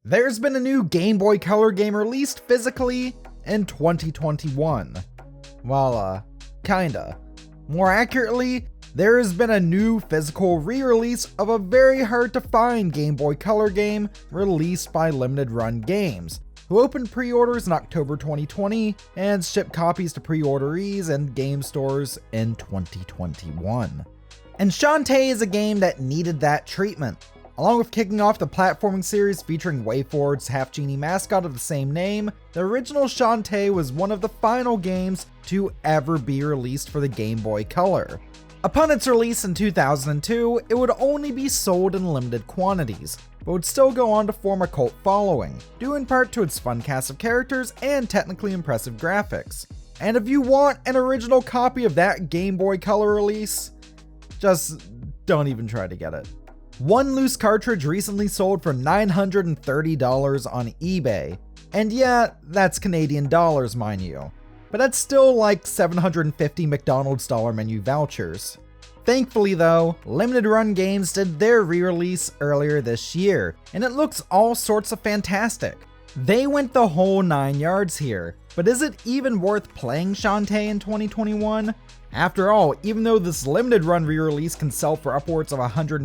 There's been a new Game Boy Color game released physically in 2021. Well, kinda. More accurately, there has been a new physical re-release of a very hard to find Game Boy Color game released by Limited Run Games, who opened pre-orders in October 2020 and shipped copies to pre-orderees and game stores in 2021. And Shantae is a game that needed that treatment. Along with kicking off the platforming series featuring Wayforward's half-genie mascot of the same name, the original Shantae was one of the final games to ever be released for the Game Boy Color. Upon its release in 2002, it would only be sold in limited quantities, but would still go on to form a cult following, due in part to its fun cast of characters and technically impressive graphics. And if you want an original copy of that Game Boy Color release, just don't even try to get it. One loose cartridge recently sold for $930 on eBay. And yeah, that's Canadian dollars, mind you. But that's still like 750 McDonald's dollar menu vouchers. Thankfully though, Limited Run Games did their re-release earlier this year, and it looks all sorts of fantastic. They went the whole 9 yards here, but is it even worth playing Shantae in 2021? After all, even though this limited run re-release can sell for upwards of $150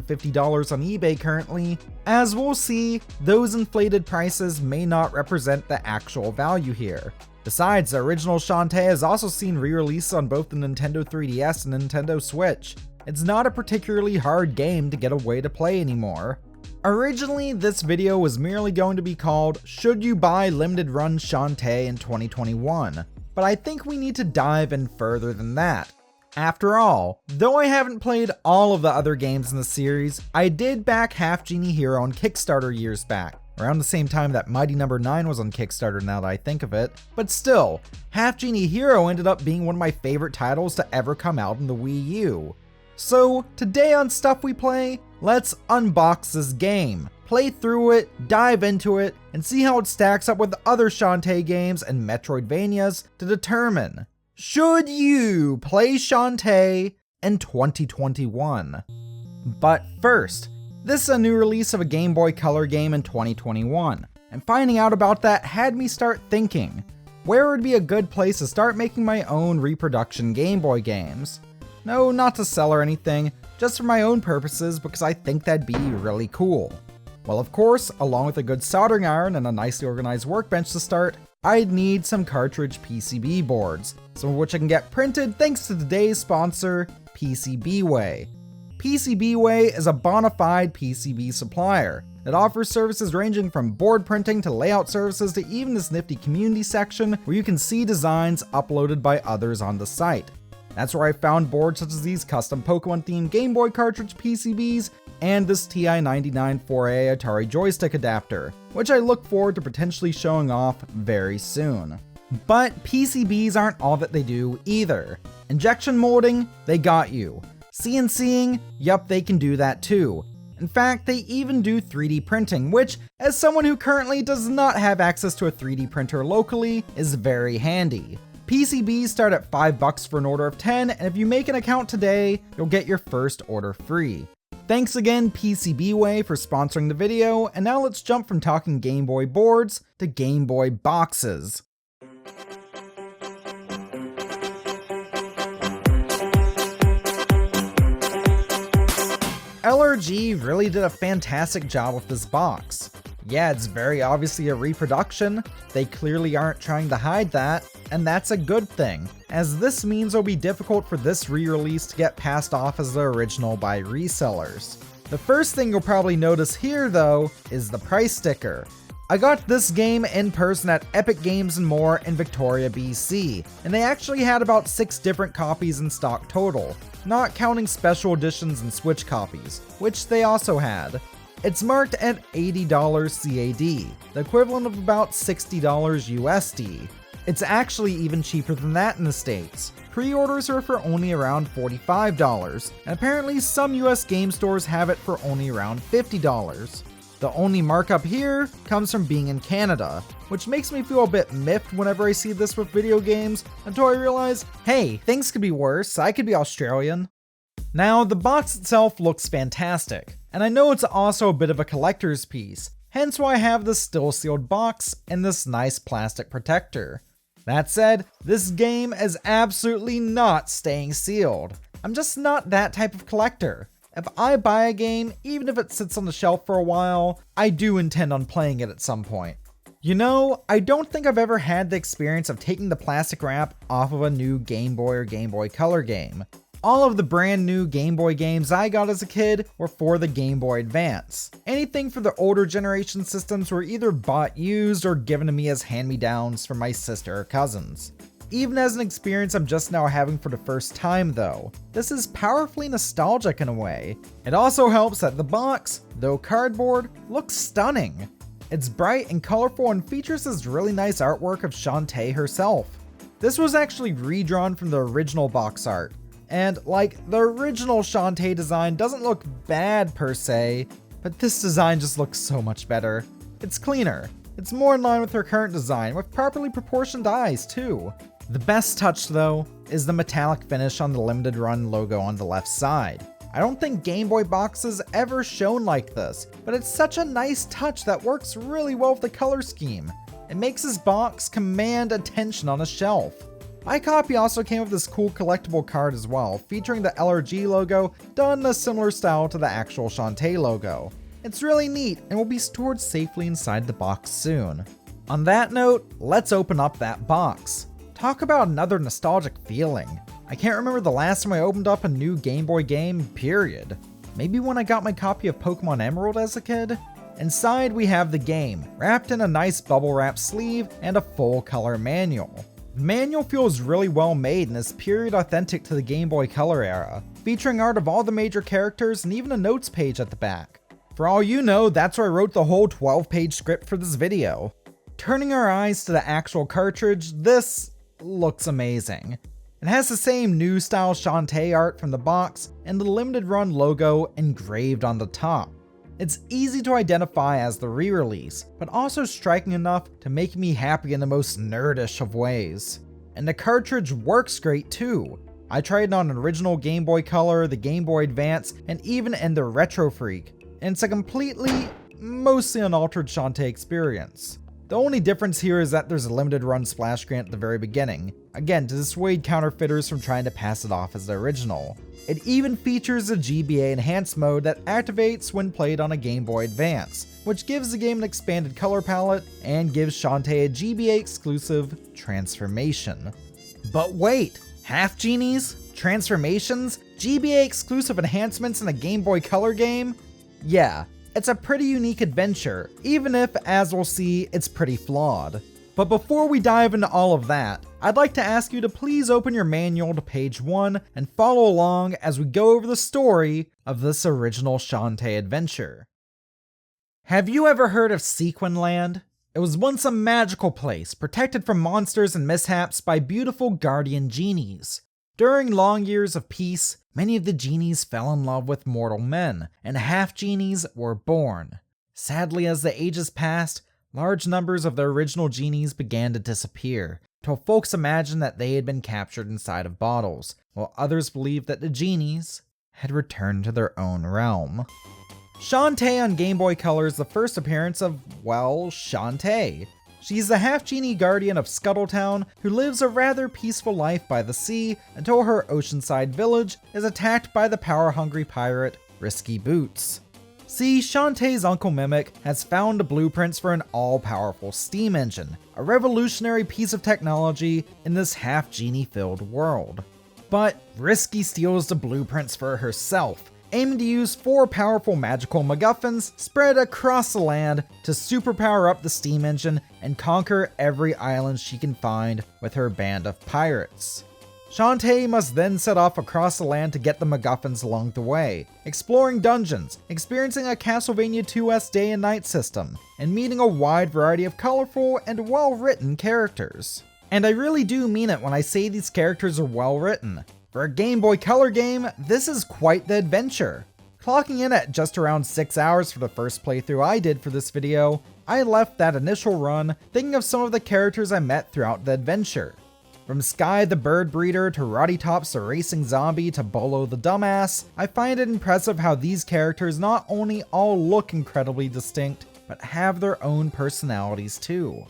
on eBay currently, as we'll see, those inflated prices may not represent the actual value here. Besides, the original Shantae has also seen re-releases on both the Nintendo 3DS and Nintendo Switch. It's not a particularly hard game to get a way to play anymore. Originally, this video was merely going to be called Should You Buy Limited Run Shantae in 2021? But I think we need to dive in further than that. After all, though I haven't played all of the other games in the series, I did back Half-Genie Hero on Kickstarter years back, around the same time that Mighty No. 9 was on Kickstarter now that I think of it. But still, Half-Genie Hero ended up being one of my favorite titles to ever come out in the Wii U. So, today on Stuff We Play, let's unbox this game, play through it, dive into it, and see how it stacks up with other Shantae games and Metroidvanias to determine, should you play Shantae in 2021? But first, this is a new release of a Game Boy Color game in 2021, and finding out about that had me start thinking, where would be a good place to start making my own reproduction Game Boy games? No, not to sell or anything, just for my own purposes because I think that'd be really cool. Well, of course, along with a good soldering iron and a nicely organized workbench to start, I'd need some cartridge PCB boards, some of which I can get printed thanks to today's sponsor, PCBWay. PCBWay is a bona fide PCB supplier that offers services ranging from board printing to layout services to even this nifty community section where you can see designs uploaded by others on the site. That's where I found boards such as these custom Pokemon-themed Game Boy cartridge PCBs and this TI-99 4A Atari joystick adapter, which I look forward to potentially showing off very soon. But PCBs aren't all that they do either. Injection molding, they got you. CNCing, yup, they can do that too. In fact, they even do 3D printing, which, as someone who currently does not have access to a 3D printer locally, is very handy. PCBs start at $5 for an order of 10, and if you make an account today, you'll get your first order free. Thanks again PCBWay for sponsoring the video, and now let's jump from talking Game Boy boards to Game Boy boxes. LRG really did a fantastic job with this box. Yeah, it's very obviously a reproduction, they clearly aren't trying to hide that, and that's a good thing, as this means it'll be difficult for this re-release to get passed off as the original by resellers. The first thing you'll probably notice here though, is the price sticker. I got this game in person at Epic Games and More in Victoria, BC, and they actually had about 6 different copies in stock total, not counting special editions and Switch copies, which they also had. It's marked at $80 CAD, the equivalent of about $60 USD. It's actually even cheaper than that in the States. Pre-orders are for only around $45, and apparently some US game stores have it for only around $50. The only markup here comes from being in Canada, which makes me feel a bit miffed whenever I see this with video games, until I realize, hey, things could be worse, I could be Australian. Now, the box itself looks fantastic, and I know it's also a bit of a collector's piece, hence why I have this still sealed box and this nice plastic protector. That said, this game is absolutely not staying sealed. I'm just not that type of collector. If I buy a game, even if it sits on the shelf for a while, I do intend on playing it at some point. You know, I don't think I've ever had the experience of taking the plastic wrap off of a new Game Boy or Game Boy Color game. All of the brand new Game Boy games I got as a kid were for the Game Boy Advance. Anything for the older generation systems were either bought used or given to me as hand-me-downs from my sister or cousins. Even as an experience I'm just now having for the first time though, this is powerfully nostalgic in a way. It also helps that the box, though cardboard, looks stunning. It's bright and colorful and features this really nice artwork of Shantae herself. This was actually redrawn from the original box art. And like, the original Shantae design doesn't look bad per se, but this design just looks so much better. It's cleaner. It's more in line with her current design, with properly proportioned eyes too. The best touch though, is the metallic finish on the limited run logo on the left side. I don't think Game Boy boxes ever shown like this, but it's such a nice touch that works really well with the color scheme. It makes this box command attention on a shelf. My copy also came with this cool collectible card as well, featuring the LRG logo done in a similar style to the actual Shantae logo. It's really neat and will be stored safely inside the box soon. On that note, let's open up that box. Talk about another nostalgic feeling. I can't remember the last time I opened up a new Game Boy game, period. Maybe when I got my copy of Pokemon Emerald as a kid? Inside we have the game, wrapped in a nice bubble wrap sleeve and a full color manual. The manual feels really well made and is period authentic to the Game Boy Color era, featuring art of all the major characters and even a notes page at the back. For all you know, that's where I wrote the whole 12-page script for this video. Turning our eyes to the actual cartridge, this looks amazing. It has the same new style Shantae art from the box and the limited run logo engraved on the top. It's easy to identify as the re-release, but also striking enough to make me happy in the most nerdish of ways. And the cartridge works great too. I tried it on an original Game Boy Color, the Game Boy Advance, and even in the Retro Freak, and it's a completely, mostly unaltered Shantae experience. The only difference here is that there's a limited run splash screen at the very beginning, again to dissuade counterfeiters from trying to pass it off as the original. It even features a GBA enhanced mode that activates when played on a Game Boy Advance, which gives the game an expanded color palette and gives Shantae a GBA exclusive transformation. But wait, half-genies? Transformations? GBA exclusive enhancements in a Game Boy Color game? Yeah. It's a pretty unique adventure, even if, as we'll see, it's pretty flawed. But before we dive into all of that, I'd like to ask you to please open your manual to page 1 and follow along as we go over the story of this original Shantae adventure. Have you ever heard of Sequinland? It was once a magical place, protected from monsters and mishaps by beautiful guardian genies. During long years of peace, many of the genies fell in love with mortal men, and half-genies were born. Sadly, as the ages passed, large numbers of the original genies began to disappear, till folks imagined that they had been captured inside of bottles, while others believed that the genies had returned to their own realm. Shantae on Game Boy Color is the first appearance of, well, Shantae. She's the half-genie guardian of Scuttletown who lives a rather peaceful life by the sea until her oceanside village is attacked by the power-hungry pirate Risky Boots. See, Shantae's Uncle Mimic has found the blueprints for an all-powerful steam engine, a revolutionary piece of technology in this half-genie-filled world. But Risky steals the blueprints for herself, aiming to use 4 powerful magical MacGuffins spread across the land to superpower up the steam engine and conquer every island she can find with her band of pirates. Shantae must then set off across the land to get the MacGuffins along the way, exploring dungeons, experiencing a Castlevania 2's day and night system, and meeting a wide variety of colorful and well-written characters. And I really do mean it when I say these characters are well-written. For a Game Boy Color game, this is quite the adventure. Clocking in at just around 6 hours for the first playthrough I did for this video, I left that initial run thinking of some of the characters I met throughout the adventure. From Sky the Bird Breeder to Roddy Tops the Racing Zombie to Bolo the Dumbass, I find it impressive how these characters not only all look incredibly distinct, but have their own personalities too.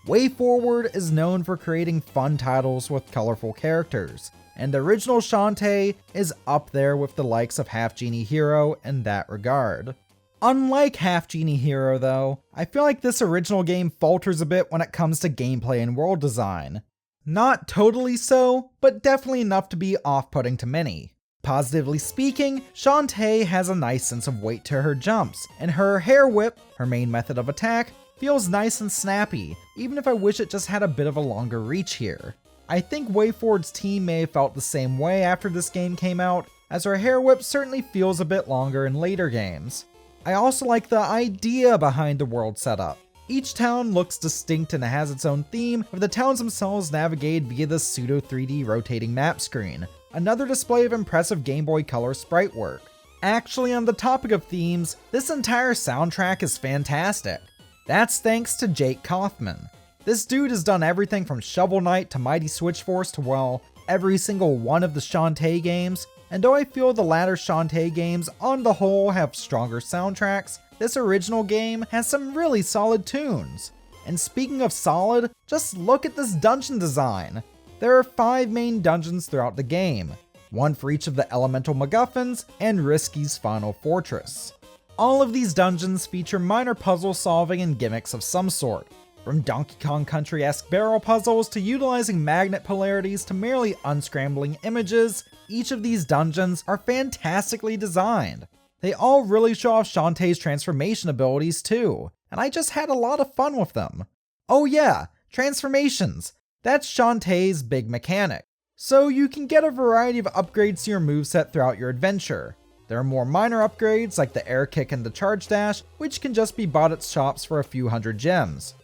Wayforward is known for creating fun titles with colorful characters, and the original Shantae is up there with the likes of Half-Genie Hero in that regard. Unlike Half-Genie Hero though, I feel like this original game falters a bit when it comes to gameplay and world design. Not totally so, but definitely enough to be off-putting to many. Positively speaking, Shantae has a nice sense of weight to her jumps, and her hair whip, her main method of attack, feels nice and snappy, even if I wish it just had a bit of a longer reach here. I think Wayforward's team may have felt the same way after this game came out, as her hair whip certainly feels a bit longer in later games. I also like the idea behind the world setup. Each town looks distinct and has its own theme, with the towns themselves navigated via the pseudo 3D rotating map screen, another display of impressive Game Boy Color sprite work. Actually, on the topic of themes, this entire soundtrack is fantastic. That's thanks to Jake Kaufman. This dude has done everything from Shovel Knight to Mighty Switch Force to, well, every single one of the Shantae games, and though I feel the latter Shantae games on the whole have stronger soundtracks, this original game has some really solid tunes. And speaking of solid, just look at this dungeon design. There are 5 main dungeons throughout the game, one for each of the elemental MacGuffins and Risky's final fortress. All of these dungeons feature minor puzzle solving and gimmicks of some sort, from Donkey Kong Country-esque barrel puzzles to utilizing magnet polarities to merely unscrambling images. Each of these dungeons are fantastically designed. They all really show off Shantae's transformation abilities too, and I just had a lot of fun with them. Oh yeah, transformations! That's Shantae's big mechanic. So you can get a variety of upgrades to your moveset throughout your adventure. There are more minor upgrades like the air kick and the charge dash, which can just be bought at shops for a few hundred gems.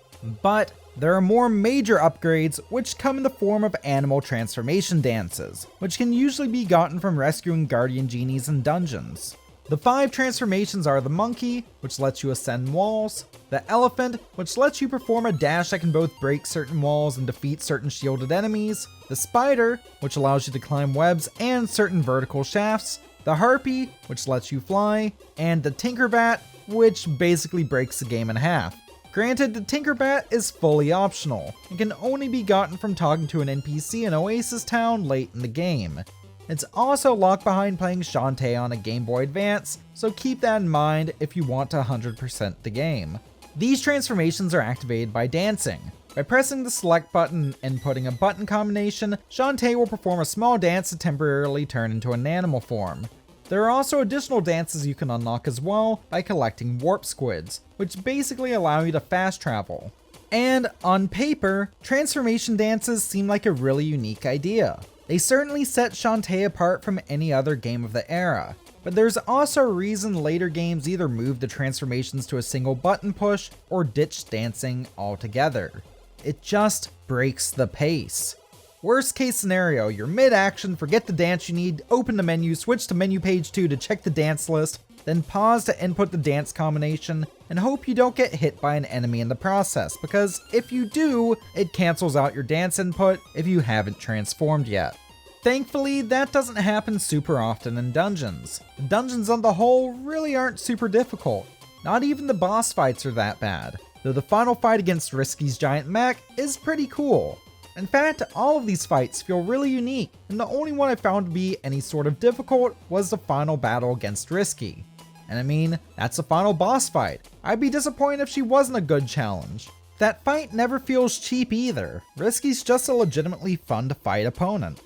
But there are more major upgrades which come in the form of animal transformation dances, which can usually be gotten from rescuing guardian genies in dungeons. The 5 transformations are the monkey, which lets you ascend walls, the elephant, which lets you perform a dash that can both break certain walls and defeat certain shielded enemies, the spider, which allows you to climb webs and certain vertical shafts, the harpy, which lets you fly, and the tinkerbat, which basically breaks the game in half. Granted, the tinkerbat is fully optional and can only be gotten from talking to an NPC in Oasis Town late in the game. It's also locked behind playing Shantae on a Game Boy Advance, so keep that in mind if you want to 100% the game. These transformations are activated by dancing. By pressing the select button and inputting a button combination, Shantae will perform a small dance to temporarily turn into an animal form. There are also additional dances you can unlock as well by collecting warp squids, which basically allow you to fast travel. And on paper, transformation dances seem like a really unique idea. They certainly set Shantae apart from any other game of the era, but there's also a reason later games either moved the transformations to a single button push or ditched dancing altogether. It just breaks the pace. Worst case scenario, you're mid-action, forget the dance you need, open the menu, switch to menu page 2 to check the dance list, then pause to input the dance combination, and hope you don't get hit by an enemy in the process, because if you do, it cancels out your dance input if you haven't transformed yet. Thankfully, that doesn't happen super often in dungeons. The dungeons on the whole really aren't super difficult. Not even the boss fights are that bad, though the final fight against Risky's giant mech is pretty cool. In fact, all of these fights feel really unique, and the only one I found to be any sort of difficult was the final battle against Risky. And I mean, that's the final boss fight. I'd be disappointed if she wasn't a good challenge. That fight never feels cheap either. Risky's just a legitimately fun to fight opponent.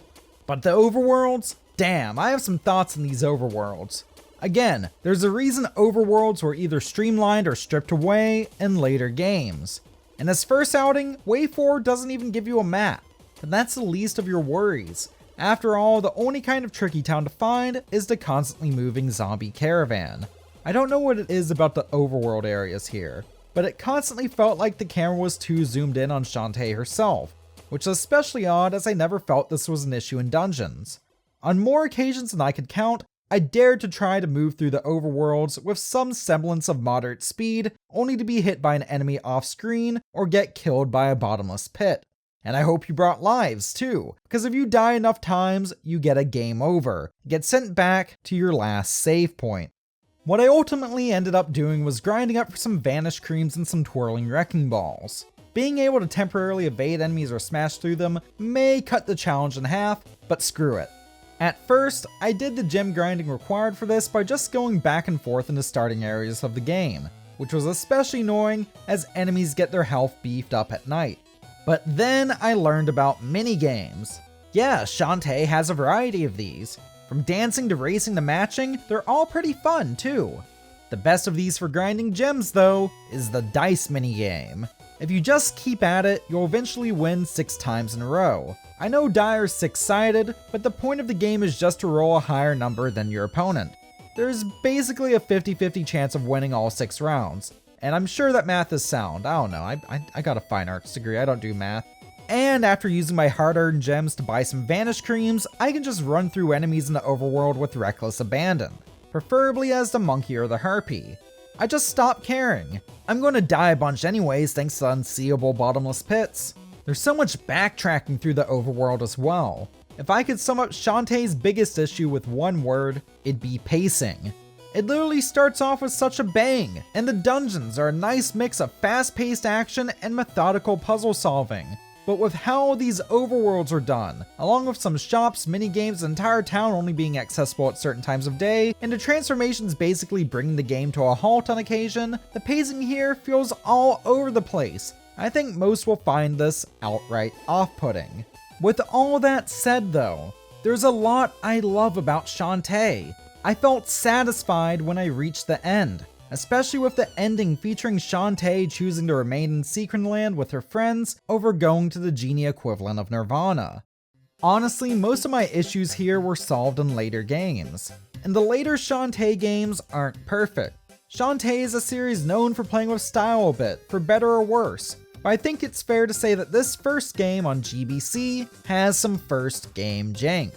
But the overworlds? Damn, I have some thoughts on these overworlds. Again, there's a reason overworlds were either streamlined or stripped away in later games. In this first outing, Wayforward doesn't even give you a map, but that's the least of your worries. After all, the only kind of tricky town to find is the constantly moving zombie caravan. I don't know what it is about the overworld areas here, but it constantly felt like the camera was too zoomed in on Shantae herself, which is especially odd as I never felt this was an issue in dungeons. On more occasions than I could count, I dared to try to move through the overworlds with some semblance of moderate speed, only to be hit by an enemy off screen or get killed by a bottomless pit. And I hope you brought lives too, because if you die enough times, you get a game over, get sent back to your last save point. What I ultimately ended up doing was grinding up for some vanish creams and some twirling wrecking balls. Being able to temporarily evade enemies or smash through them may cut the challenge in half, but screw it. At first, I did the gem grinding required for this by just going back and forth in the starting areas of the game, which was especially annoying as enemies get their health beefed up at night. But then I learned about mini-games. Yeah, Shantae has a variety of these. From dancing to racing to matching, they're all pretty fun too. The best of these for grinding gems though, is the dice minigame. If you just keep at it, you'll eventually win 6 times in a row. I know Dyer's 6-sided, but the point of the game is just to roll a higher number than your opponent. There's basically a 50-50 chance of winning all 6 rounds. And I'm sure that math is sound. I don't know, I got a fine arts degree, I don't do math. And after using my hard-earned gems to buy some vanish creams, I can just run through enemies in the overworld with reckless abandon. Preferably as the monkey or the harpy. I just stop caring. I'm going to die a bunch anyways thanks to unseeable bottomless pits. There's so much backtracking through the overworld as well. If I could sum up Shantae's biggest issue with one word, it'd be pacing. It literally starts off with such a bang, and the dungeons are a nice mix of fast-paced action and methodical puzzle solving. But with how these overworlds are done, along with some shops, minigames, the entire town only being accessible at certain times of day, and the transformations basically bringing the game to a halt on occasion, the pacing here feels all over the place. I think most will find this outright off-putting. With all that said though, there's a lot I love about Shantae. I felt satisfied when I reached the end, especially with the ending featuring Shantae choosing to remain in Sequin Land with her friends over going to the genie equivalent of Nirvana. Honestly, most of my issues here were solved in later games, and the later Shantae games aren't perfect. Shantae is a series known for playing with style a bit, for better or worse, but I think it's fair to say that this first game on GBC has some first game jank.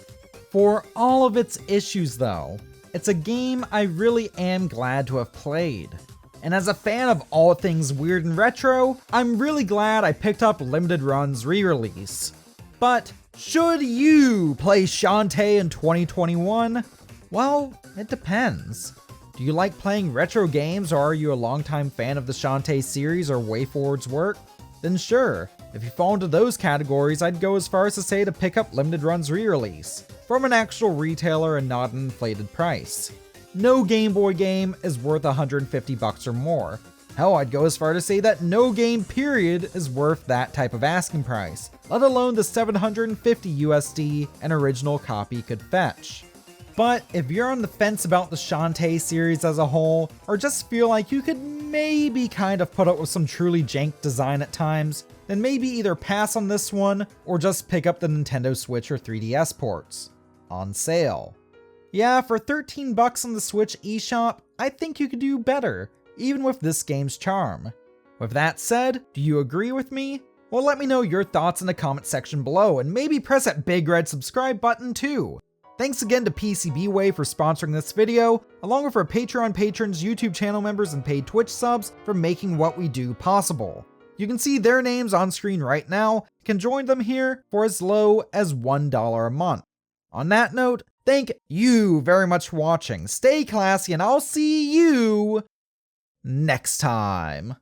For all of its issues though, it's a game I really am glad to have played. And as a fan of all things weird and retro, I'm really glad I picked up Limited Run's re-release. But should you play Shantae in 2021? Well, it depends. Do you like playing retro games, or are you a longtime fan of the Shantae series or Wayforward's work? Then sure, if you fall into those categories, I'd go as far as to say to pick up Limited Run's re-release from an actual retailer and not an inflated price. No Game Boy game is worth $150 or more. Hell, I'd go as far to say that no game period is worth that type of asking price, let alone the $750 USD an original copy could fetch. But if you're on the fence about the Shantae series as a whole, or just feel like you could maybe kind of put up with some truly jank design at times, then maybe either pass on this one, or just pick up the Nintendo Switch or 3DS ports. On sale. Yeah, for $13 on the Switch eShop, I think you could do better, even with this game's charm. With that said, do you agree with me? Well, let me know your thoughts in the comment section below, and maybe press that big red subscribe button too. Thanks again to PCBWay for sponsoring this video, along with our Patreon patrons, YouTube channel members, and paid Twitch subs for making what we do possible. You can see their names on screen right now, can join them here for as low as $1 a month. On that note, thank you very much for watching, stay classy, and I'll see you next time.